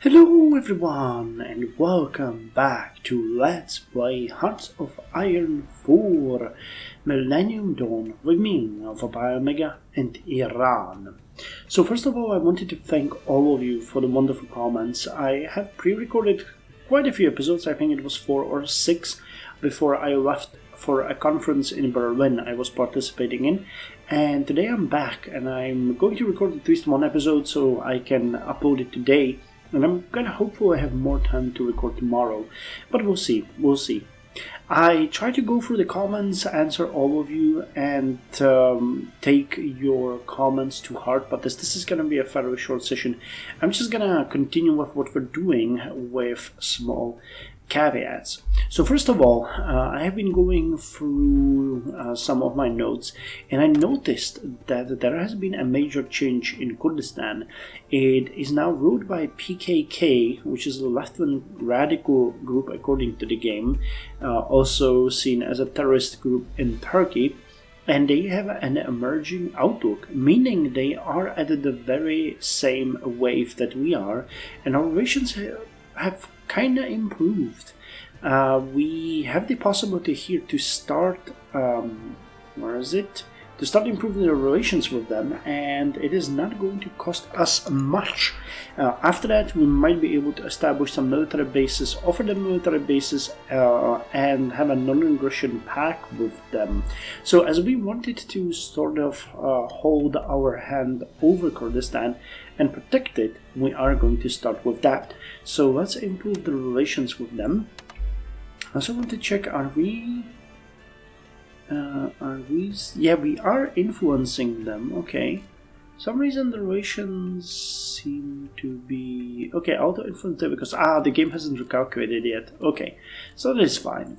Hello everyone and welcome back to Let's Play Hearts of Iron 4 Millennium Dawn with me, HoI4 BBA and Iran. So first of all, I wanted to thank all of you for the wonderful comments. I have pre-recorded quite a few episodes, I think it was 4 or 6, before I left for a conference in Berlin I was participating in. And today I'm back and I'm going to record at least one episode so I can upload it today. And I'm kind of hopeful I have more time to record tomorrow, but we'll see. I try to go through the comments, answer all of you, and take your comments to heart, but this is going to be a fairly short session. I'm just going to continue with what we're doing with small caveats. So first of all, I have been going through some of my notes, and I noticed that there has been a major change in Kurdistan. It is now ruled by PKK, which is a left-wing radical group according to the game, also seen as a terrorist group in Turkey. And they have an emerging outlook, meaning they are at the very same wave that we are, and our relations have kind of improved. We have the possibility here to start, to start improving the relations with them, and it is not going to cost us much. After that, we might be able to establish some military bases, offer them military bases, and have a non-aggression pact with them. So as we wanted to sort of hold our hand over Kurdistan and protect it, we are going to start with that. So let's improve the relations with them. I also want to check, yeah, we are influencing them, okay. For some reason the relations seem to be... Okay, auto influence them because, the game hasn't recalculated yet. Okay, so that is fine,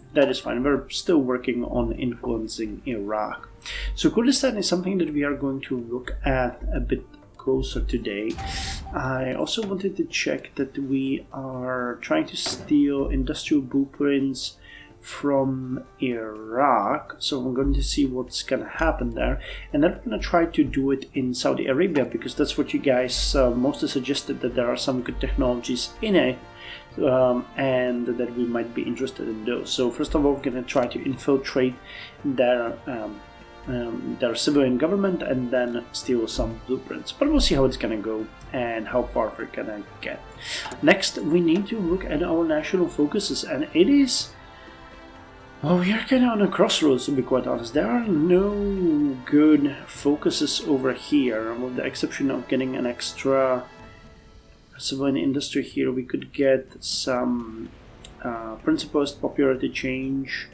we're still working on influencing Iraq. So Kurdistan is something that we are going to look at a bit closer today. I also wanted to check that we are trying to steal industrial blueprints from Iraq, so I'm going to see what's gonna happen there, and then I'm gonna try to do it in Saudi Arabia because that's what you guys mostly suggested, that there are some good technologies in it, and that we might be interested in those. So first of all, we're gonna try to infiltrate their civilian government and then steal some blueprints, but we'll see how it's gonna go and how far we're gonna get. Next, we need to look at our national focuses, and it is... Well, we are kind of on a crossroads, to be quite honest. There are no good focuses over here, with the exception of getting an extra civilian industry here. We could get some principalist popularity change,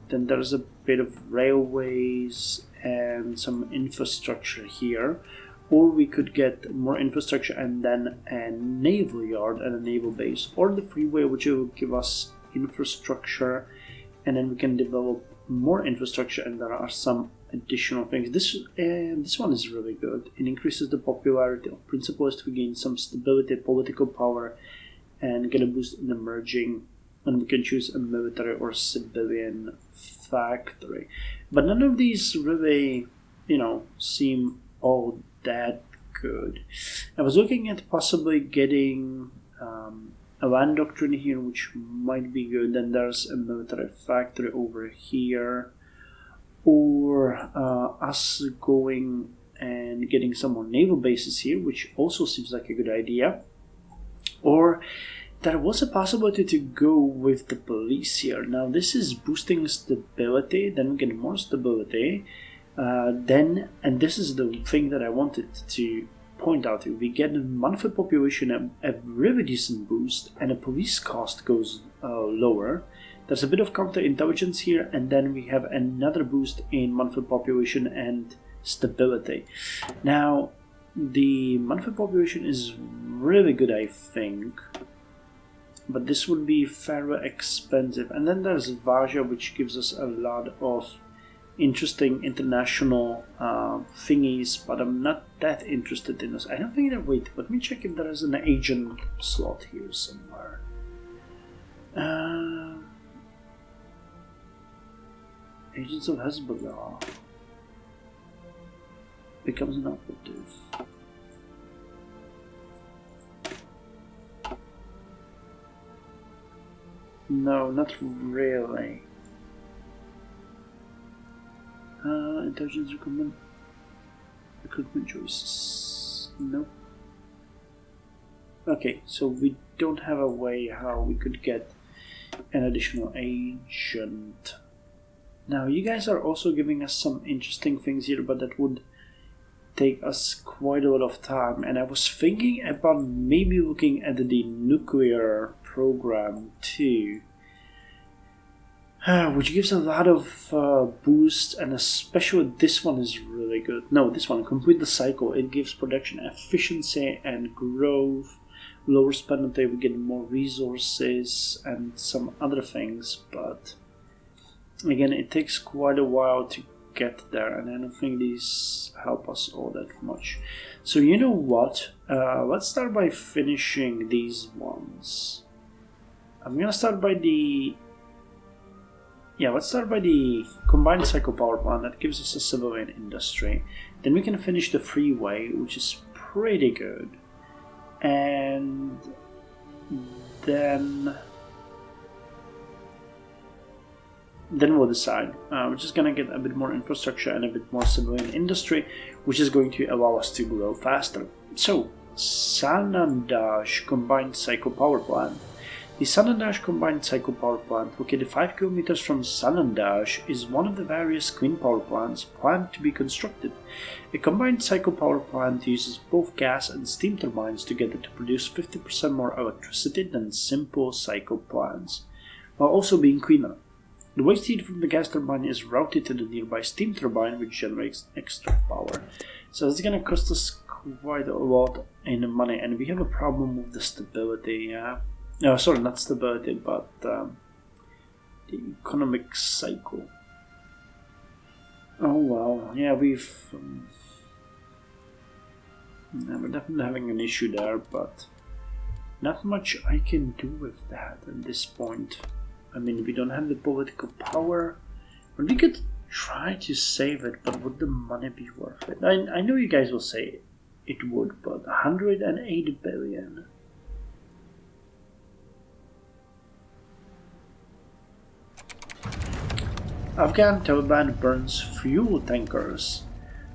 then there's a bit of railways and some infrastructure here, or we could get more infrastructure and then a naval yard and a naval base, or the freeway, which will give us infrastructure, and then we can develop more infrastructure, and there are some additional things. This one is really good. It increases the popularity of principalists. We gain some stability, political power, and get a boost in emerging, and we can choose a military or civilian factory. But none of these really, seem all that good. I was looking at possibly getting a land doctrine here, which might be good. Then there's a military factory over here, or us going and getting some more naval bases here, which also seems like a good idea. Or there was a possibility to go with the police here. Now this is boosting stability, then we get more stability, and this is the thing that I wanted to point out, we get a monthly population a really decent boost, and a police cost goes lower. There's a bit of counterintelligence here, and then we have another boost in monthly population and stability. Now the monthly population is really good, I think, but this would be fairly expensive. And then there's Vaja, which gives us a lot of interesting international thingies, but I'm not that interested in this. I don't think that... Wait, let me check if there is an agent slot here somewhere. Agents of Hezbollah becomes an operative. No, not really. Intelligence recruitment choices. Nope. Okay, so we don't have a way how we could get an additional agent. Now, you guys are also giving us some interesting things here, but that would take us quite a lot of time. And I was thinking about maybe looking at the nuclear program too, which gives a lot of boost, and especially this one is really good. No, this one, complete the cycle. It gives production efficiency and growth. Lower penalty, we get more resources and some other things, but again, it takes quite a while to get there, and I don't think these help us all that much. So you know what? Let's start by finishing these ones. I'm gonna start by the... Yeah, let's start by the combined cycle power plant. That gives us a civilian industry. Then we can finish the freeway, which is pretty good. And then we'll decide. We're just going to get a bit more infrastructure and a bit more civilian industry, which is going to allow us to grow faster. So, Sanandaj Combined Cycle Power Plant. The Sanandaj Combined Cycle Power Plant, located 5 kilometers from Sanandaj, is one of the various clean power plants planned to be constructed. A combined cycle power plant uses both gas and steam turbines together to produce 50% more electricity than simple cycle plants, while also being cleaner. The waste heat from the gas turbine is routed to the nearby steam turbine, which generates extra power. So it's going to cost us quite a lot in money, and we have a problem with the stability. No, sorry, not stability, but the economic cycle. Oh well, yeah, we're definitely having an issue there, but not much I can do with that at this point. I mean, we don't have the political power, but we could try to save it, but would the money be worth it? I know you guys will say it would, but 108 billion. Afghan Taliban burns fuel tankers.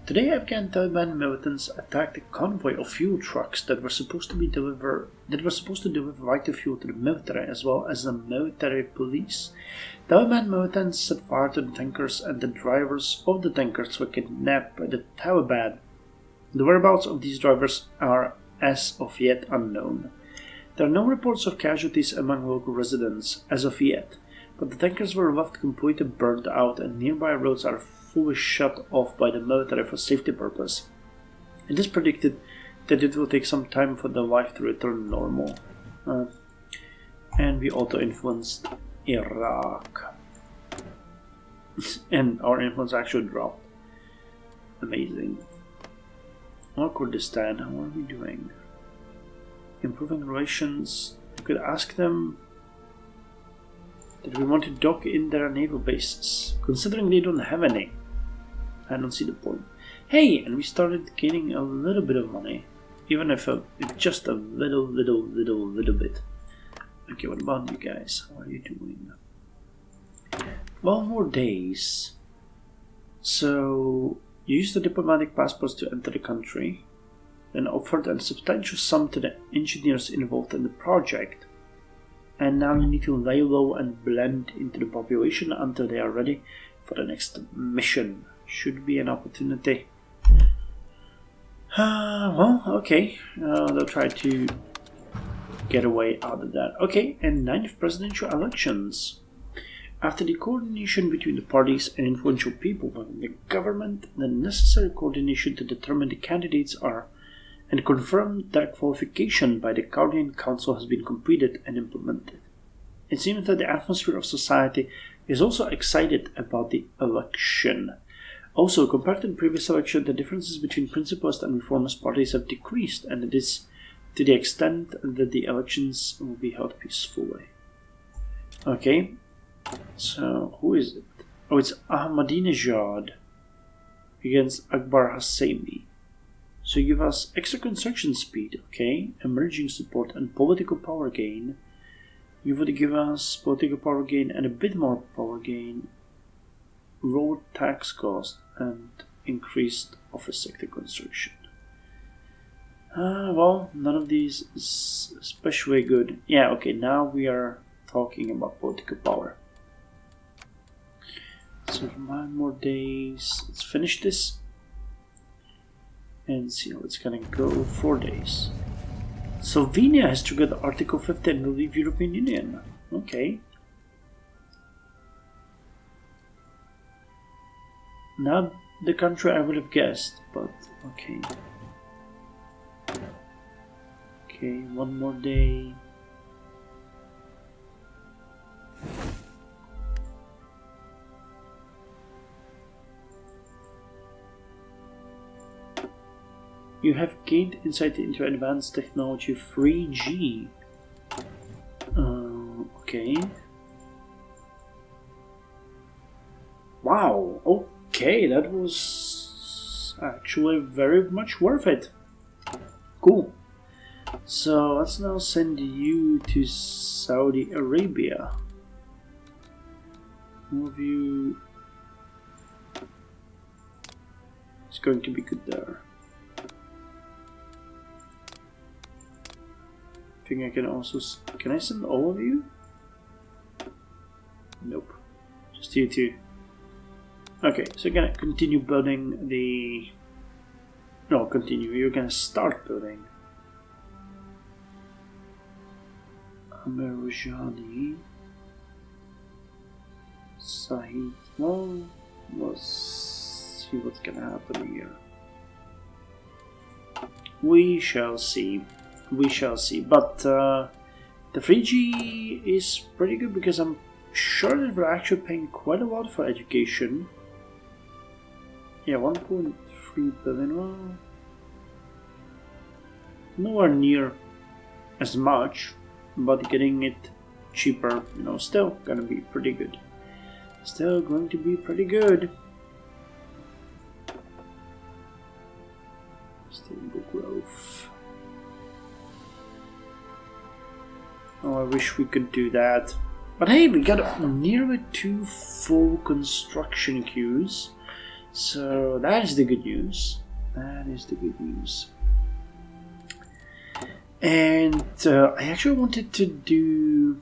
Today, Afghan Taliban militants attacked a convoy of fuel trucks that were supposed to deliver vital fuel to the military as well as the military police. Taliban militants set fire to the tankers, and the drivers of the tankers were kidnapped by the Taliban. The whereabouts of these drivers are as of yet unknown. There are no reports of casualties among local residents as of yet, but the tankers were left completely burnt out, and nearby roads are fully shut off by the military for safety purpose. It is predicted that it will take some time for the life to return normal. And we also influenced Iraq. And our influence actually dropped. Amazing. Kurdistan, how are we doing? Improving relations. You could ask them that we want to dock in their naval bases. Considering they don't have any, I don't see the point. Hey, and we started gaining a little bit of money. Even if just a little bit. Okay, what about you guys? How are you doing? 12 more days. So, you use the diplomatic passports to enter the country, then offered a substantial sum to the engineers involved in the project. And now you need to lay low and blend into the population until they are ready for the next mission. Should be an opportunity. Well, okay. They'll try to get away out of that. Okay, and 9th presidential elections. After the coordination between the parties and influential people within the government, the necessary coordination to determine the candidates are and confirm their qualification by the Guardian Council has been completed and implemented. It seems that the atmosphere of society is also excited about the election. Also, compared to the previous election, the differences between principalist and reformist parties have decreased, and it is to the extent that the elections will be held peacefully. Okay, so who is it? Oh, it's Ahmadinejad against Akbar Hosseini. So you give us extra construction speed, okay, emerging support and political power gain. You would give us political power gain and a bit more power gain, road tax cost, and increased office sector construction. Well, none of these is especially good. Yeah, okay, now we are talking about political power. So 9 more days. Let's finish this and see how it's gonna go. 4 days. Slovenia has triggered Article 50 and will leave European Union. Okay. Not the country I would have guessed, but okay. Okay, 1 more day. You have gained insight into advanced technology 3G. Okay. Wow, okay, that was actually very much worth it. Cool. So let's now send you to Saudi Arabia. More of you. It's going to be good there. I think I can also... Can I send all of you? Nope. Just you two. Okay, so you're gonna continue building the... No, continue. You're gonna start building. Amerjani. Sahid. Well, let's see what's gonna happen here. We shall see. We shall see. But the 3G is pretty good because I'm sure that we're actually paying quite a lot for education. Yeah, 1.3 billion. Well, nowhere near as much, but getting it cheaper, you know, still gonna be pretty good. Still going to be pretty good. Stable growth. Oh, I wish we could do that. But hey, we got nearly 2 full construction queues. So that is the good news. That is the good news. And I actually wanted to do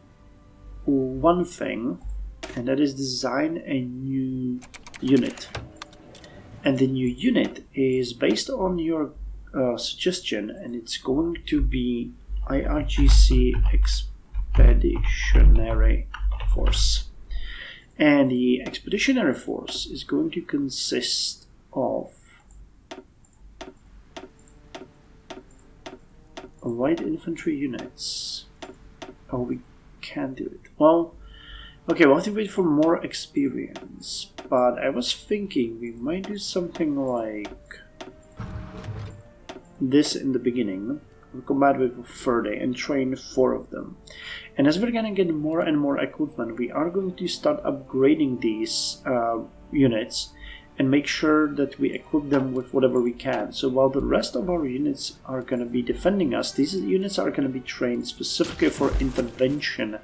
one thing, and that is design a new unit. And the new unit is based on your suggestion, and it's going to be IRGC Expeditionary Force. And the Expeditionary Force is going to consist of light infantry units. Oh, we can't do it. Well, okay, we'll have to wait for more experience. But I was thinking we might do something like this in the beginning. We'll combat with 30 and train 4 of them. And as we're gonna get more and more equipment, we are going to start upgrading these units and make sure that we equip them with whatever we can. So while the rest of our units are gonna be defending us, these units are gonna be trained specifically for intervention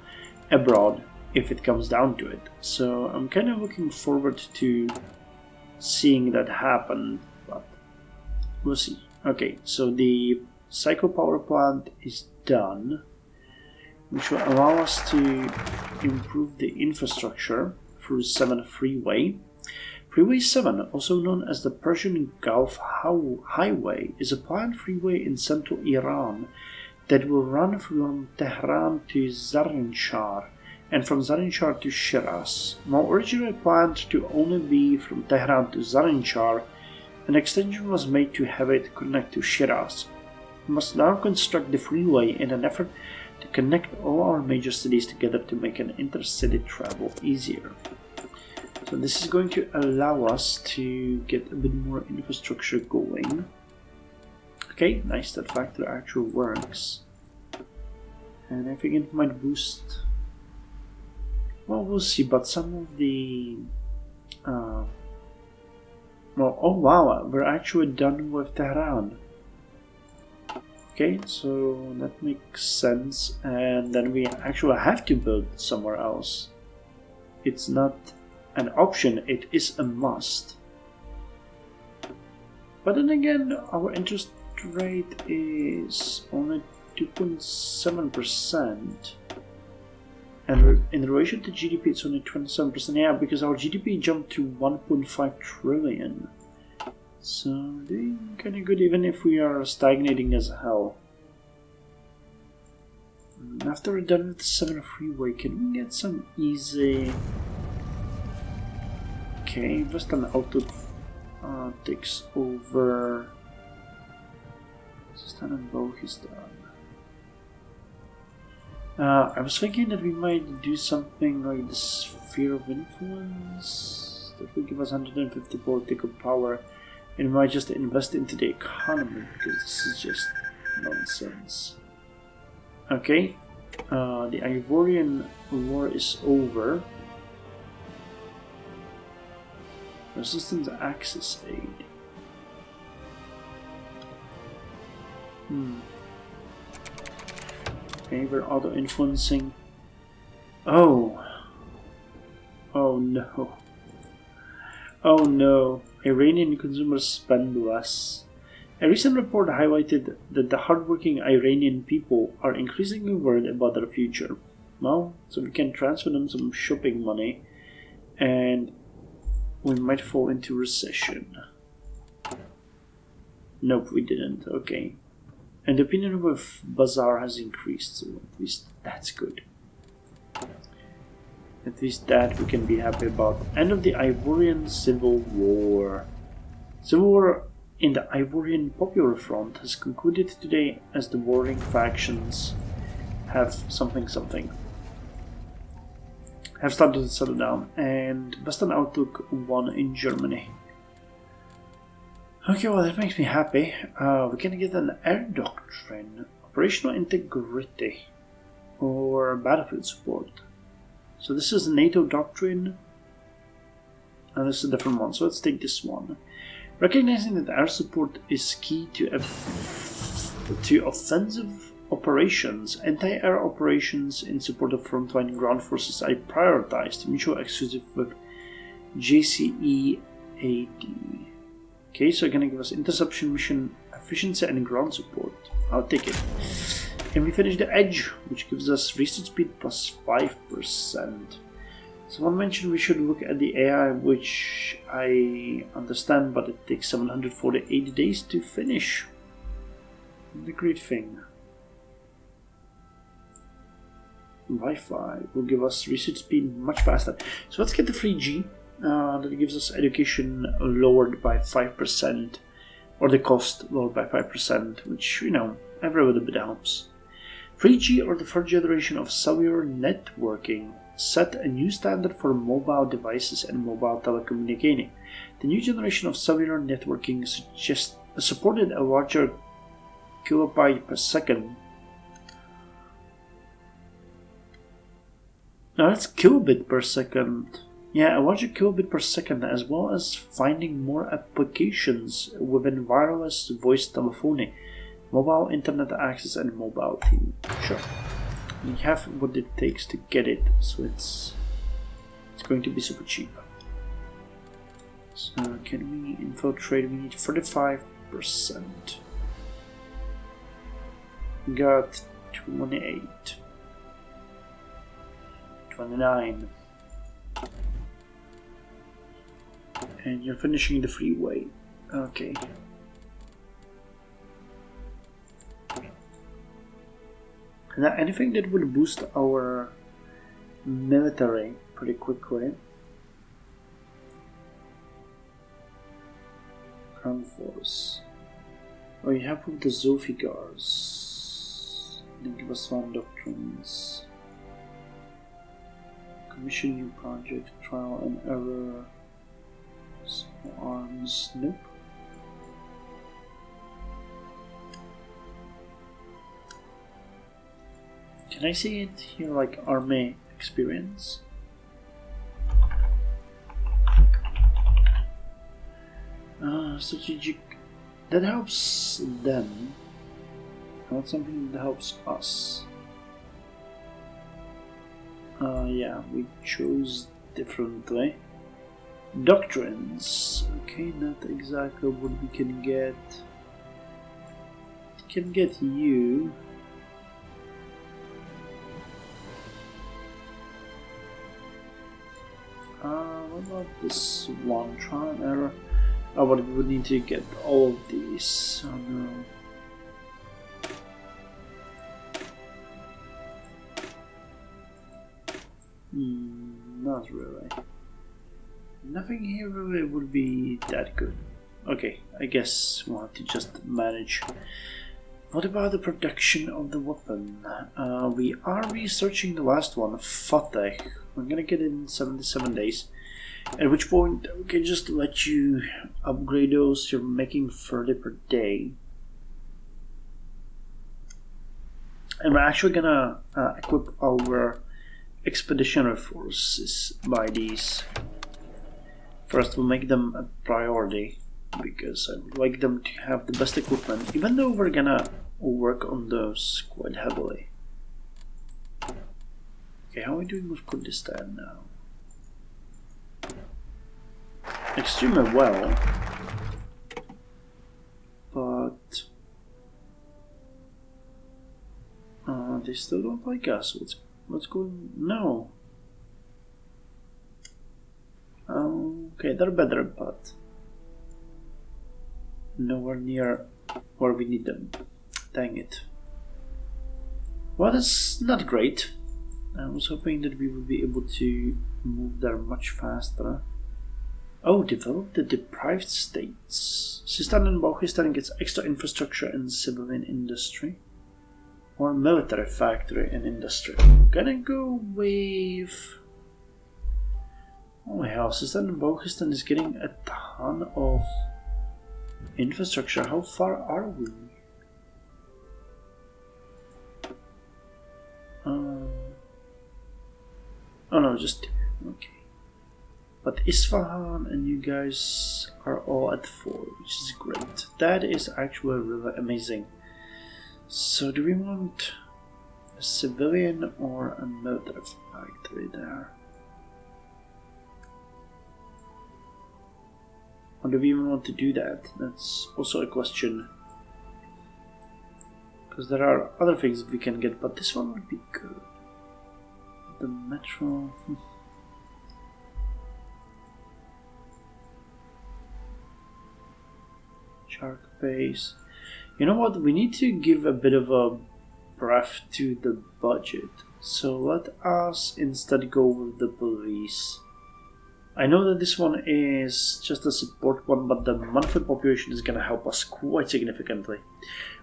abroad if it comes down to it. So I'm kind of looking forward to seeing that happen, but we'll see. Okay, so the cycle power plant is done, which will allow us to improve the infrastructure through 7 Freeway. Freeway 7, also known as the Persian Gulf Highway, is a planned freeway in central Iran that will run from Tehran to Zarinchar and from Zarinchar to Shiraz. While originally planned to only be from Tehran to Zarinchar, an extension was made to have it connect to Shiraz. We must now construct the freeway in an effort to connect all our major cities together to make an intercity travel easier. So this is going to allow us to get a bit more infrastructure going. Okay, nice, that factor actually works. And I think it might boost... Well, we'll see, but some of the... Well, oh wow, we're actually done with Tehran. Okay, so that makes sense, and then we actually have to build somewhere else. It's not an option, it is a must. But then again, our interest rate is only 2.7%, and in relation to GDP it's only 27%. Yeah, because our GDP jumped to 1.5 trillion. So doing kind of good, even if we are stagnating as hell. After we're done with the 7 freeway, can we get some easy... Okay, Western Outlook takes over. Stan and Bow is done. I was thinking that we might do something like the Sphere of Influence that will give us 150 political power. And we might just invest into the economy, because this is just nonsense. Okay, the Ivorian War is over. Resistance Axis aid. Okay, we're auto-influencing. Oh no. Oh no. Iranian consumers spend less. A recent report highlighted that the hardworking Iranian people are increasingly worried about their future. Well, so we can transfer them some shopping money, and we might fall into recession. Nope, we didn't. Okay. And the opinion of Bazaar has increased, so at least that's good. At least that we can be happy about. End of the Ivorian Civil War. Civil War in the Ivorian Popular Front has concluded today as the warring factions have have started to settle down, and Western Outlook won in Germany. Okay, well that makes me happy. We can get an air doctrine, operational integrity, or battlefield support. So this is the NATO doctrine, and this is a different one, so let's take this one. Recognizing that air support is key to offensive operations, anti-air operations in support of frontline ground forces are prioritized, mutual exclusive with JCEAD. Okay, so gonna give us interception mission efficiency and ground support. I'll take it. And we finish the edge, which gives us research speed plus 5%. Someone mentioned we should look at the AI, which I understand, but it takes 748 days to finish. The great thing. Wi-Fi will give us research speed much faster. So let's get the 3G. That gives us education lowered by 5%, or the cost lowered by 5%, which, every little bit helps. 3G, or the third generation of cellular networking, set a new standard for mobile devices and mobile telecommunicating. The new generation of cellular networking supported a larger kilobyte per second. No, that's kilobit per second. Yeah, a larger kilobit per second, as well as finding more applications within wireless voice telephony, mobile internet access, and mobile TV. Sure. We have what it takes to get it, so it's going to be super cheap. So can we infiltrate? We need 35%. We got 28. 29. And you're finishing the freeway. Okay. Now, anything that would boost our military pretty quickly. Ground force. Oh, you have with the Zofigars. They give us one doctrines. Commission new project, trial and error. Small arms, nope. Can I see it here like army experience? Strategic. That helps them. Not something that helps us. Yeah, we chose differently. Doctrines. Okay, not exactly what we can get. Can get you. What about this one? Try and error. Oh, but we would need to get all of these. Oh no. Not really. Nothing here really would be that good. Okay, I guess we'll have to just manage. What about the production of the weapon? We are researching the last one, Fateh. We're gonna get it in 77 days. At which point we can just let you upgrade those. You're making 30 per day. And we're actually gonna equip our expeditionary forces by these. First, we'll make them a priority because I would like them to have the best equipment, even though we're gonna work on those quite heavily. Okay, how are we doing with Kurdistan now? Extremely well, but they still don't like us. What's going? No. Okay, they're better, but nowhere near where we need them. Dang it. Well, that's not great. I was hoping that we would be able to move there much faster. Oh, develop the deprived states. Sistan and Balkistan gets extra infrastructure in civilian industry. Or military factory and industry. Gonna go with... Oh hell, Sistan and Balkistan is getting a ton of infrastructure. How far are we? Oh no, just... Okay. But Isfahan and you guys are all at 4, which is great. That is actually really amazing. So do we want a civilian or a military factory there? Or do we even want to do that? That's also a question. Because there are other things we can get, but this one would be good. The metro... Shark base. You know what? We need to give a bit of a breath to the budget. So let us instead go with the police. I know that this one is just a support one, but the monthly population is going to help us quite significantly.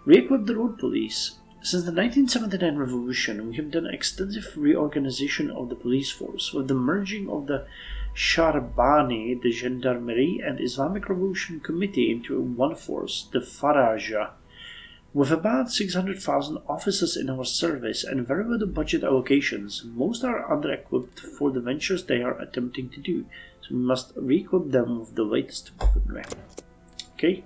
Re-equip the road police. Since the 1979 revolution, we have done extensive reorganization of the police force, with the merging of the Sharbani, the Gendarmerie, and Islamic Revolution Committee into one force, the Faraja. With about 600,000 officers in our service and very little budget allocations, most are under-equipped for the ventures they are attempting to do, so we must re-equip them with the latest weaponry. Okay,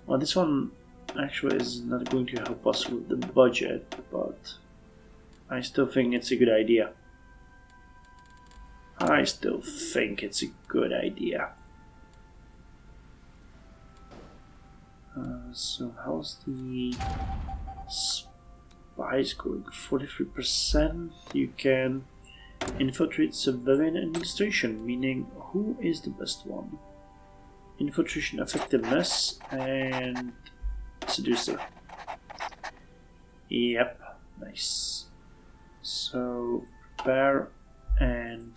well this one actually is not going to help us with the budget, but I still think it's a good idea. So how's the spies going? 43%. You can infiltrate civilian administration, meaning who is the best one? Infiltration effectiveness and seducer. Yep, nice. So prepare and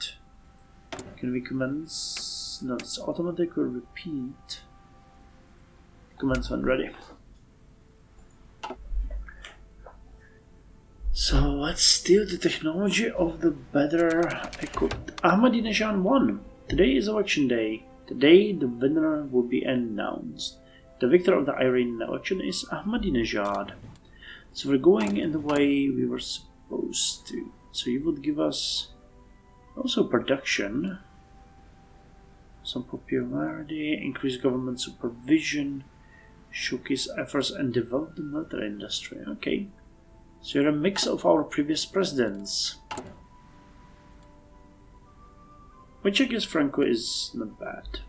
can we commence? No, it's automatic or repeat. Commence when ready. So let's steal the technology of the better equipped. Ahmadinejad won. Today is election day. Today the winner will be announced. The victor of the Iranian election is Ahmadinejad. So we're going in the way we were supposed to. So you would give us also production, some popularity, increased government supervision, showcase efforts and develop the military industry. Okay. So you're a mix of our previous presidents. Which I guess Franco is not bad.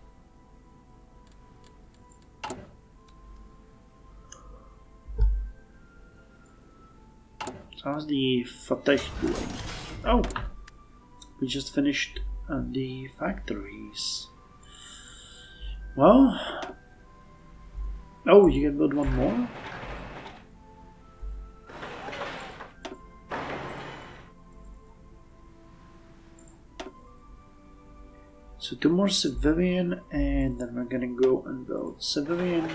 So how's the Fateh doing? Oh! We just finished the factories. Well... Oh, you can build one more? So 2 more civilian, and then we're gonna go and build civilian,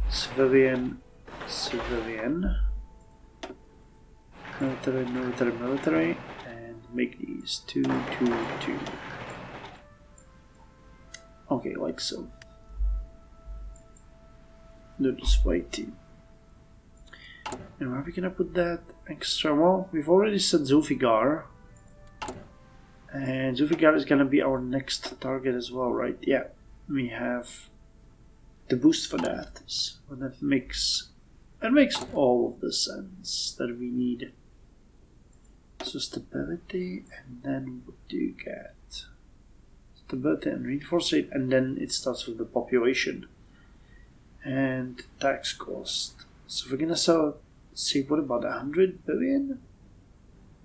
civilian, civilian, military, military, military, and make these 2, 2, 2. Okay, like so. Do this white team. And where are we gonna put that extra? Well, we've already set Zulfigar. And Zulfigar is gonna be our next target as well, right? Yeah, we have the boost for that. So that makes all of the sense that we need. So stability, and then what do you get? Stability and reinforce rate, and then it starts with the population and tax cost. So we're gonna sell. See, what about 100 billion?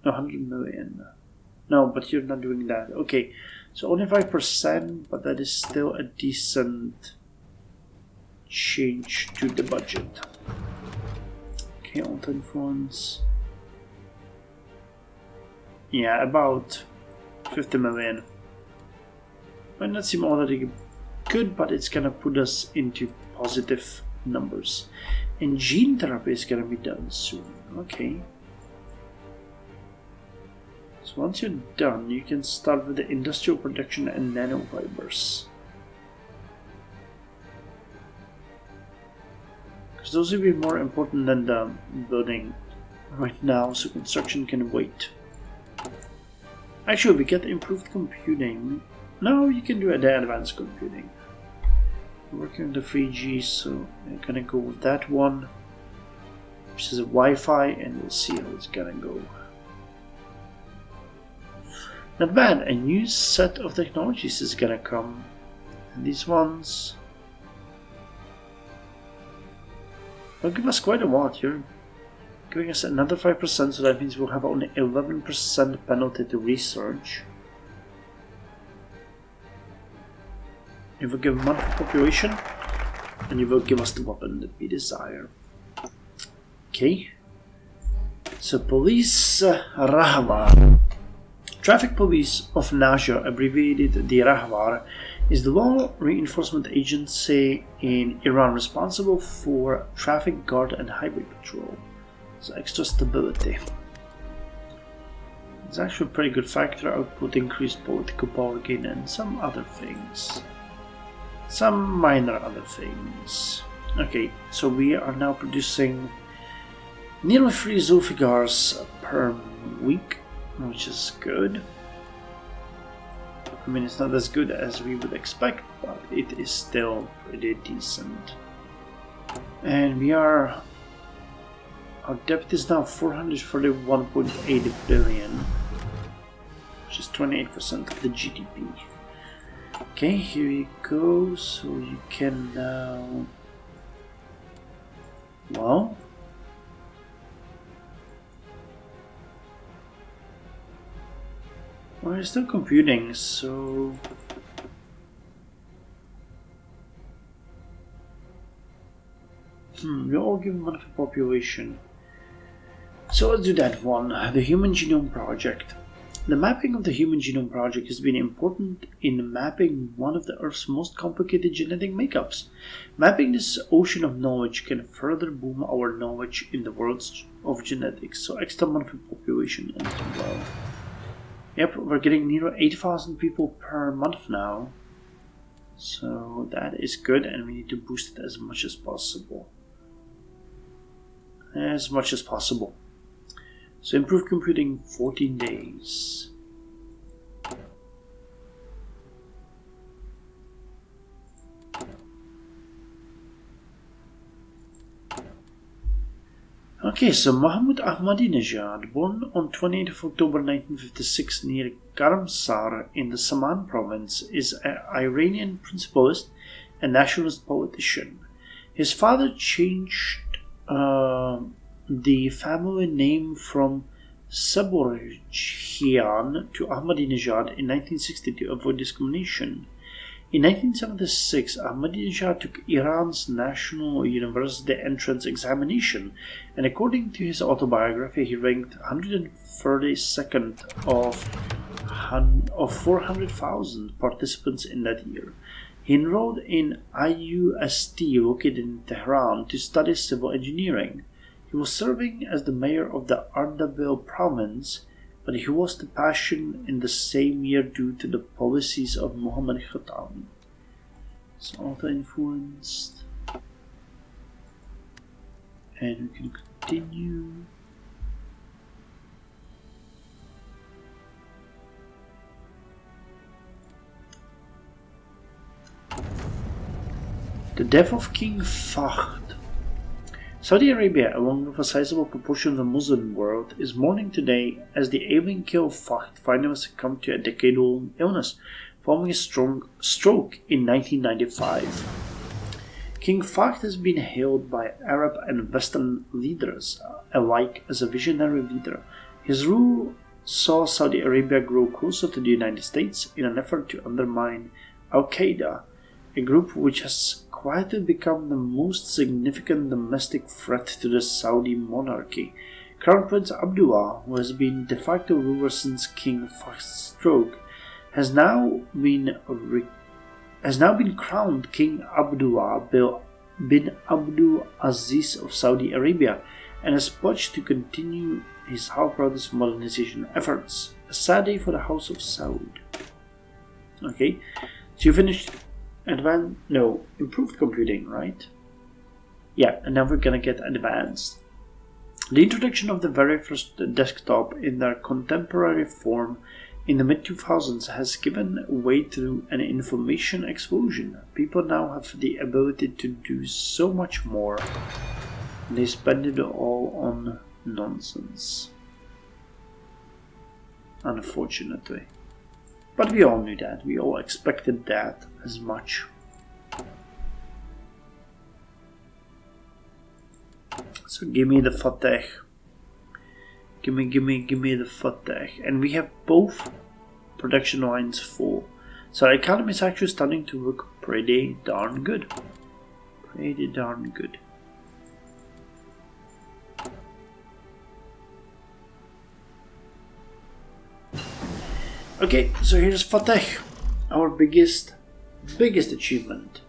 No, 100 million. No, but you're not doing that. Okay, so only 5%, but that is still a decent change to the budget. Okay, alt influence. Yeah, about 50 million. Might not seem already good, but it's gonna put us into positive numbers. And gene therapy is gonna be done soon. Okay. So once you're done, you can start with the industrial production and nanofibers. Because those will be more important than the building right now, so construction can wait. Actually, we get improved computing. No, you can do the advanced computing. We're working on the 3G, so I'm gonna go with that one, which is a Wi-Fi, and we'll see how it's gonna go. Not bad, a new set of technologies is gonna come. And these ones will give us quite a lot. You're giving us another 5%, so that means we'll have only 11% penalty to research. You will give money for population, and you will give us the weapon that we desire. Okay. So police Rahwar. Traffic Police of Najaf, abbreviated the Rahwar, is the law reinforcement agency in Iran responsible for traffic guard and highway patrol. So extra stability. It's actually a pretty good factor output, increased political power gain, and some other things. Some minor other things. Okay, so we are now producing nearly 3 Zulfigars per week, which is good. I mean, it's not as good as we would expect, but it is still pretty decent. And our debt is now 441.8 billion, which is 28% of the GDP. Okay, here you go, so you can now... Well... We're still computing, so... we all give money for population. So let's do that one, the Human Genome Project. The mapping of the Human Genome Project has been important in mapping one of the Earth's most complicated genetic makeups. Mapping this ocean of knowledge can further boom our knowledge in the world of genetics, so extra money for population as well. Yep, we're getting near 8,000 people per month now. So that is good, and we need to boost it as much as possible. As much as possible. So improve computing 14 days. Okay, so Mahmud Ahmadinejad, born on 28th of October 1956 near Karamsar in the Saman province, is an Iranian principalist and nationalist politician. His father changed the family name from Saborjian to Ahmadinejad in 1960 to avoid discrimination. In 1976, Ahmadinejad took Iran's National University entrance examination, and according to his autobiography, he ranked 132nd of 400,000 participants in that year. He enrolled in IUST, located in Tehran, to study civil engineering. He was serving as the mayor of the Ardabil province, but he lost the passion in the same year due to the policies of Muhammad Khatami. It's auto-influenced. And we can continue. The death of King Fahd. Saudi Arabia, along with a sizable proportion of the Muslim world, is mourning today as the ailing king of Fahd finally succumbed to a decade-old illness, following a strong stroke in 1995. King Fahd has been hailed by Arab and Western leaders alike as a visionary leader. His rule saw Saudi Arabia grow closer to the United States in an effort to undermine Al-Qaeda, a group which has quietly become the most significant domestic threat to the Saudi monarchy. Crown Prince Abdullah, who has been de facto ruler since King Fahd's stroke, has now been crowned King Abdullah bin Abdul Aziz of Saudi Arabia, and has pledged to continue his half-brother's modernization efforts. A sad day for the House of Saud. Okay, so you finished improved computing, right? Yeah, and now we're gonna get advanced. The introduction of the very first desktop in their contemporary form in the mid-2000s has given way to an information explosion. People now have the ability to do so much more. They spend it all on nonsense. Unfortunately. But we all knew that. We all expected that as much. So give me the Fateh. Give me the Fateh. And we have both production lines full. So our economy is actually starting to look pretty darn good. Pretty darn good. Okay, so here's Fateh, our biggest achievement,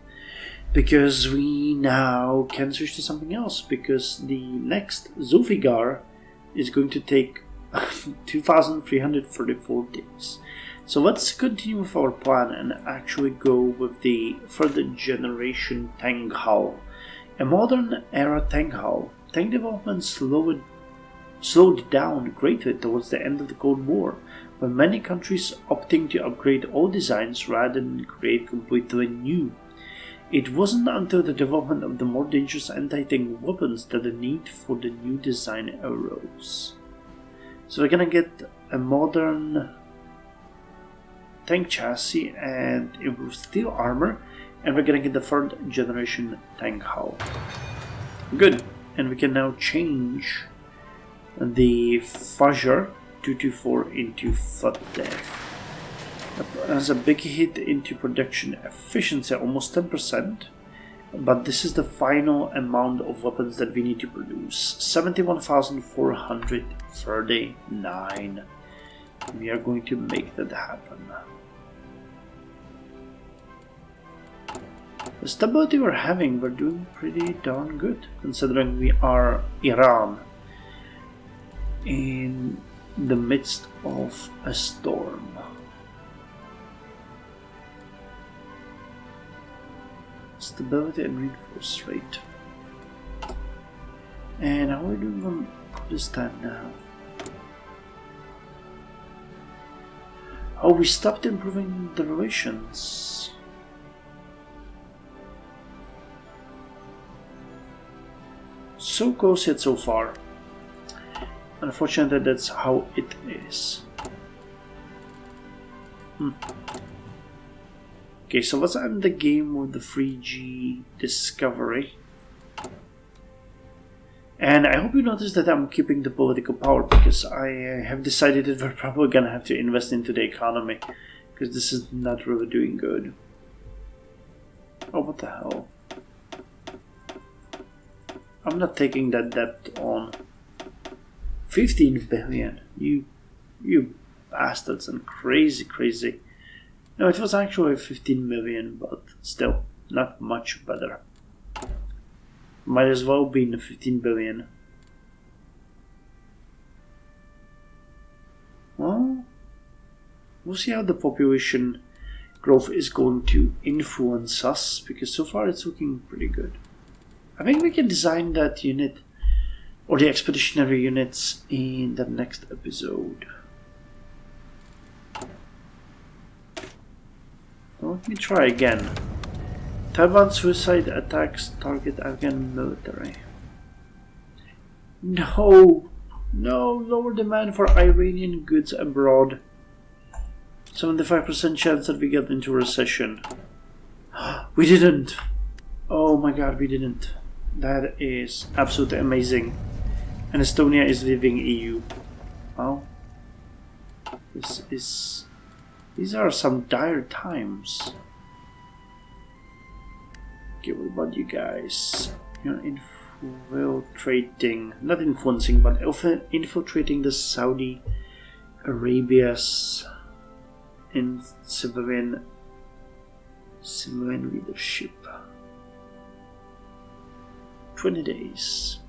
because we now can switch to something else, because the next Zulfiqar is going to take 2,334 days. So let's continue with our plan and actually go with the third generation tank hull. A modern era tank hull. Tank development slowed down greatly towards the end of the Cold War, with many countries opting to upgrade old designs rather than create completely new. It wasn't until the development of the more dangerous anti-tank weapons that the need for the new design arose. So we're gonna get a modern tank chassis and improved steel armor, and we're gonna get the third generation tank hull. Good, and we can now change the Fajr 224 into Fateh. Has a big hit into production efficiency, almost 10%, but this is the final amount of weapons that we need to produce. 71,439. We are going to make that happen. The stability we're having, we're doing pretty darn good, considering we are Iran in the midst of a storm. Stability and reinforce rate. And how are we doing on this time now? Oh, we stopped improving the relations. So close yet so far. Unfortunately, that's how it is. Okay, so let's end the game with the 3G discovery. And I hope you notice that I'm keeping the political power, because I have decided that we're probably gonna have to invest into the economy, because this is not really doing good. Oh, what the hell? I'm not taking that debt on. 15 billion. You bastards, and crazy. No, it was actually 15 million, but still, not much better. Might as well be in the 15 billion. Well, we'll see how the population growth is going to influence us, because so far it's looking pretty good. I think we can design that unit, or the expeditionary units, in the next episode. Let me try again. Taliban suicide attacks target Afghan military. No, lower demand for Iranian goods abroad. 75% chance that we get into recession. We didn't. Oh my god, we didn't. That is absolutely amazing. And Estonia is leaving EU. Well, these are some dire times. Okay, what about you guys? You're infiltrating, not influencing, but infiltrating the Saudi Arabia's in civilian leadership. 20 days.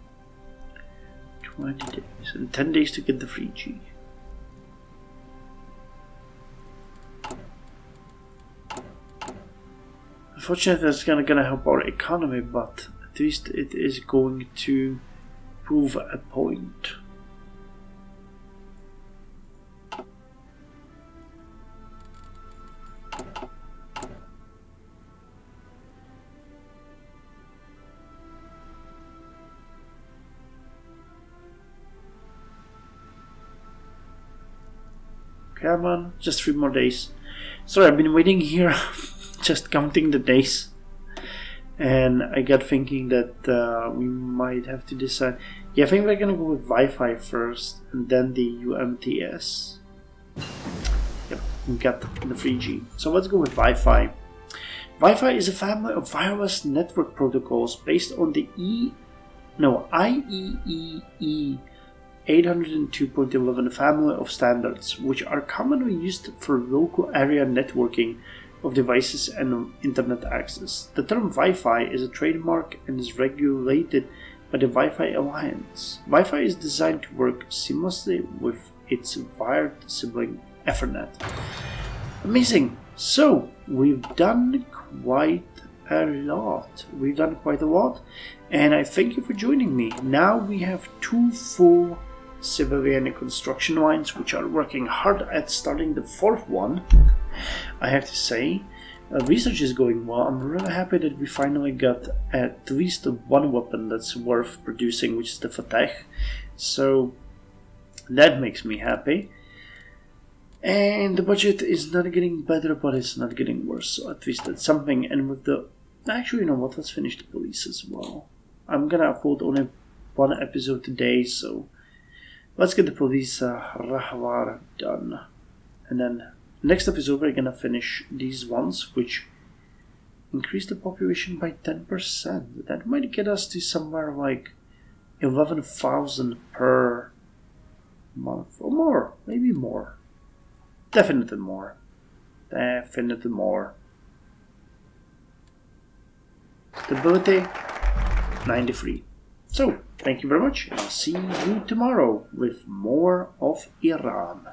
20 days. And 10 days to get the 3G. Unfortunately, that's gonna help our economy, but at least it is going to prove a point. Come on, just 3 more days. Sorry, I've been waiting here, just counting the days. And I got thinking that we might have to decide. Yeah, I think we're gonna go with Wi-Fi first, and then the UMTS. Yep, we got the 3G. So let's go with Wi-Fi. Wi-Fi is a family of wireless network protocols based on the IEEE 802.11 family of standards, which are commonly used for local area networking of devices and internet access. The term Wi-Fi is a trademark and is regulated by the Wi-Fi Alliance. Wi-Fi is designed to work seamlessly with its wired sibling Ethernet. Amazing! So, we've done quite a lot. And I thank you for joining me. Now we have 2 full civilian construction lines, which are working hard at starting the 4th one. I have to say, research is going well. I'm really happy that we finally got at least one weapon that's worth producing, which is the Fateh. So that makes me happy. And the budget is not getting better, but it's not getting worse. So at least that's something. And with the... Actually, you know what? Let's finish the police as well. I'm gonna upload only 1 episode today, so let's get the police Rahwar done. And then next episode we're gonna finish these ones, which increase the population by 10%. That might get us to somewhere like 11,000 per month or more, maybe more. Definitely more. Stability 93. So, thank you very much, and I'll see you tomorrow with more of Iran.